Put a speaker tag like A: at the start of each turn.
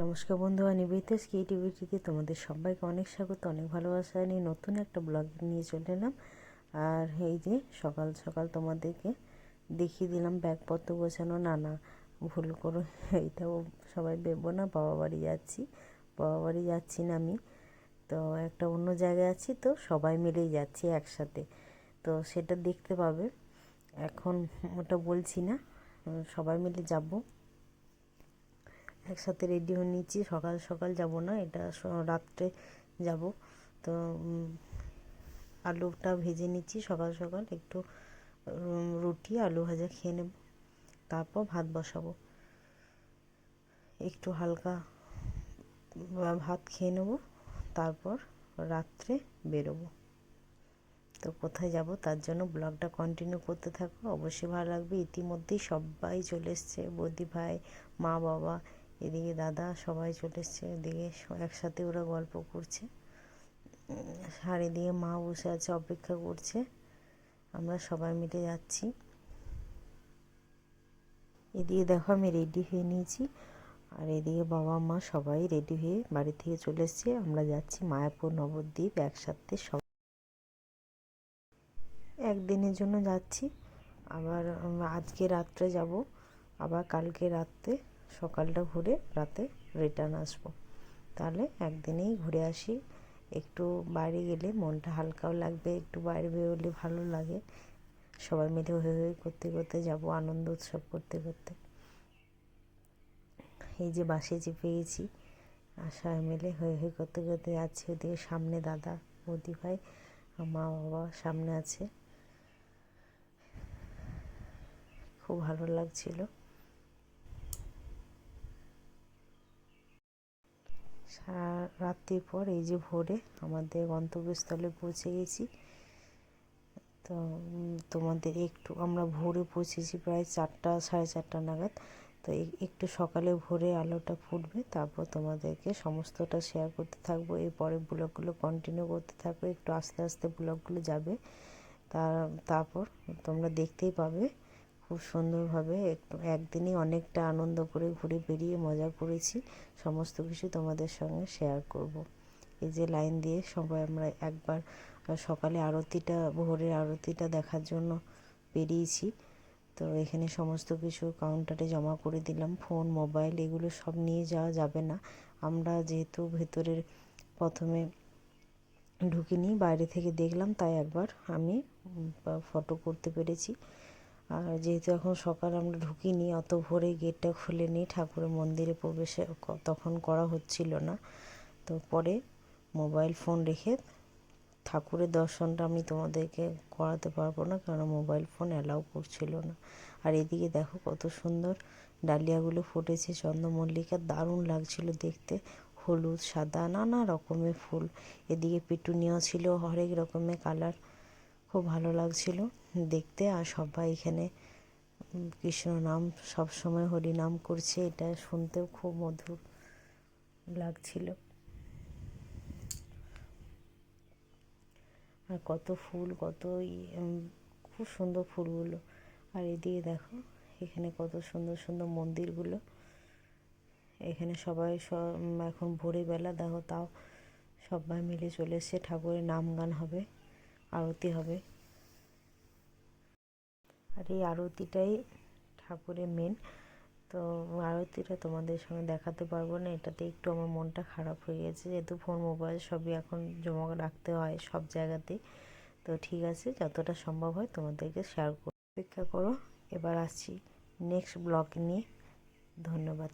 A: নমস্কার বন্ধুরা, নিবেদিতাস ক্রিয়েটিভিটিতে তোমাদের সবাইকে অনেক স্বাগত, অনেক ভালোবাসা নিয়ে নতুন একটা ব্লগ নিয়ে চলে এলাম। আর এই যে সকাল সকাল তোমাদেরকে দেখিয়ে দিলাম ব্যাগপত্র গোছানো। না ভুল করো, এইটাও সবাই ভেবো না। বাবা বাড়ি যাচ্ছি না আমি, তো একটা অন্য জায়গায় আছি, তো সবাই মিলেই যাচ্ছি একসাথে, তো সেটা দেখতে পাবে। এখন ওটা বলছি না, সবাই মিলে যাব, একসাথে রেডি হয়ে নিচ্ছি। সকাল সকাল যাব না, এটা রাত্রে যাব। তো আলুটা ভেজে নিচ্ছি সকাল সকাল, একটু রুটি আলু ভাজা খেয়ে নেব, তারপর ভাত বসাবো। একটু হালকা ভাত খেয়ে নেব, তারপর রাত্রে বেরোবো। তো কোথায় যাব তার জন্য ব্লগটা কন্টিনিউ করতে থাকো, অবশ্যই ভালো লাগবে। ইতিমধ্যেই সবাই চলে এসছে, বৌদি ভাই, মা বাবা, এদিকে দাদা, সবাই চলে এসছে। এদিকে একসাথে ওরা গল্প করছে, আর এদিকে মা বসে আছে অপেক্ষা করছে। আমরা সবাই মিলে যাচ্ছি। এদিকে দেখো আমি রেডি হয়ে নিয়েছি, আর এদিকে বাবা মা সবাই রেডি হয়ে বাড়ি থেকে চলে এসছে। আমরা যাচ্ছি মায়াপুর নবদ্বীপ একসাথে, সব একদিনের জন্য যাচ্ছি। আবার আজকে রাত্রে যাব, আবার কালকে রাত্রে সকালটা ঘুরে রাতে রিটার্ন আসবো। তাহলে একদিনেই ঘুরে আসি। একটু বাইরে গেলে মনটা হালকাও লাগবে, একটু বাইরে বেরোলে ভালো লাগে। সবাই মিলে হয়ে হয়ে করতে করতে যাব, আনন্দ উৎসব করতে করতে। এই যে বাসে চেপে গেছি, আর সবাই মিলে হয়ে হয়ে করতে করতে যাচ্ছি। ওদিকে সামনে দাদা, বৌদি ভাই, মা বাবা সামনে আছে। খুব ভালো লাগছিল। সারা রাত্রির পর এই যে ভোরে আমাদের গন্তব্যস্থলে পৌঁছে গেছি। তো তোমাদের একটু আমরা ভোরে পৌঁছেছি প্রায় 4টা সাড়ে 4টা নাগাদ। তো একটু সকালে ভোরে আলোটা ফুটবে, তারপর তোমাদেরকে সমস্তটা শেয়ার করতে থাকবো। এরপরে ব্লগগুলো কন্টিনিউ করতে থাকবো, একটু আস্তে আস্তে ব্লগগুলো যাবে। তারপর তোমরা দেখতেই পাবে খুব সুন্দরভাবে। একদিনই অনেকটা আনন্দ করে ঘুরে বেরিয়ে মজা করেছি, সমস্ত কিছু তোমাদের সঙ্গে শেয়ার করব। এই যে লাইন দিয়ে সবাই আমরা একবার সকালে আরতিটা, ভোরের আরতিটা দেখার জন্য বেরিয়েছি। তো এখানে সমস্ত কিছু কাউন্টারে জমা করে দিলাম। ফোন, মোবাইল এগুলো সব নিয়ে যাওয়া যাবে না। আমরা যেহেতু ভেতরের প্রথমে ঢুকিনি, বাইরে থেকে দেখলাম, তাই একবার আমি ফটো করতে পেরেছি। আর যেহেতু এখন সকাল, আমরা ঢুকিনি, অত ভোরে গেটটা খুলেনি, ঠাকুরের মন্দিরে প্রবেশে তখন করা হচ্ছিল না। তো পরে মোবাইল ফোন রেখে ঠাকুরের দর্শনটা আমি তোমাদেরকে করাতে পারবো না, কারণ মোবাইল ফোন অ্যালাউ করছিল না। আর এদিকে দেখো কত সুন্দর ডালিয়াগুলো ফুটেছে, চন্দ্রমল্লিকা, দারুণ লাগছিল দেখতে। হলুদ, সাদা, নানা রকমের ফুল। এদিকে পেটুনিয়াও ছিল, হরেক রকমের কালার। খুব ভালো লাগছিল দেখতে। আর সবাই এখানে কৃষ্ণ নাম, সবসময় হরি নাম করছে, এটা শুনতেও খুব মধুর লাগছিল। আর কত ফুল, কত খুব সুন্দর ফুলগুলো। আর এদিকে দেখো এখানে কত সুন্দর সুন্দর মন্দিরগুলো। এখানে সবাই এখন ভোরবেলা দেখো, তাও সবাই মিলে চলে এসছে। ঠাকুরের নাম গান হবে, আরতি হবে। আর এই আরতিটাই ঠাকুরের মেন। তো আরতিটা তোমাদের সঙ্গে দেখাতে পারবো না, এটাতে একটু আমার মনটা খারাপ হয়ে গেছে, যেহেতু ফোন, মোবাইল সবই এখন জমা রাখতে হয় সব জায়গাতেই। তো ঠিক আছে, যতটা সম্ভব হয় তোমাদেরকে শেয়ার করতে অপেক্ষা করো। এবার আসছি নেক্সট ব্লগ নিয়ে। ধন্যবাদ।